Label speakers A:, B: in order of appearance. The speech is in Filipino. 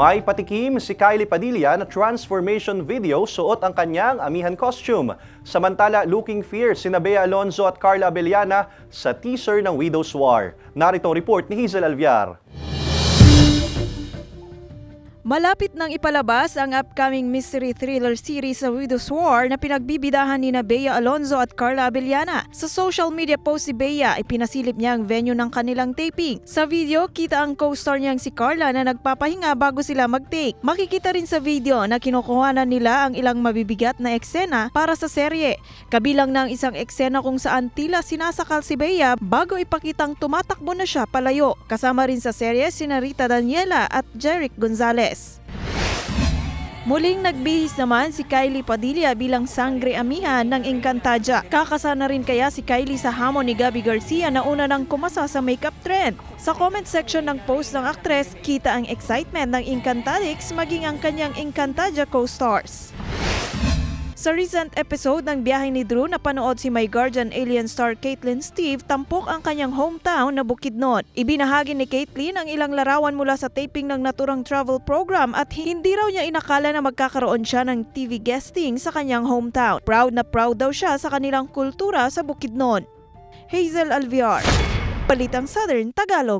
A: May patikim si Kylie Padilla na transformation video suot ang kanyang amihan costume. Samantala, looking fierce sina Bea Alonzo at Carla Abellana sa teaser ng Widow's War. Narito ang report ni Hazel Alviar.
B: Malapit nang ipalabas ang upcoming mystery thriller series sa Widow's War na pinagbibidahan ni Bea Alonzo at Carla Abellana. Sa social media post si Bea ay pinasilip niya ang venue ng kanilang taping. Sa video, kita ang co-star niyang si Carla na nagpapahinga bago sila mag-take. Makikita rin sa video na kinukuhanan nila ang ilang mabibigat na eksena para sa serye. Kabilang ng isang eksena kung saan tila sinasakal si Bea bago ipakitang tumatakbo na siya palayo. Kasama rin sa serye sina Rita Daniela at Jeric Gonzalez. Muling nagbihis naman si Kylie Padilla bilang sangre amihan ng Encantadia. Kakasana rin kaya si Kylie sa hamon ni Gabby Garcia na una nang kumasa sa makeup trend. Sa comment section ng post ng aktres, kita ang excitement ng Encantadix maging ang kanyang Encantadia co-stars. Sa recent episode ng Biyahe ni Drew, napanood si My Guardian Alien star Caitlyn Steve tampok ang kanyang hometown na Bukidnon. Ibinahagi ni Caitlyn ang ilang larawan mula sa taping ng naturang travel program at hindi raw niya inakala na magkakaroon siya ng TV guesting sa kanyang hometown. Proud na proud daw siya sa kanilang kultura sa Bukidnon. Hazel Alviar, Balitang Southern Tagalog.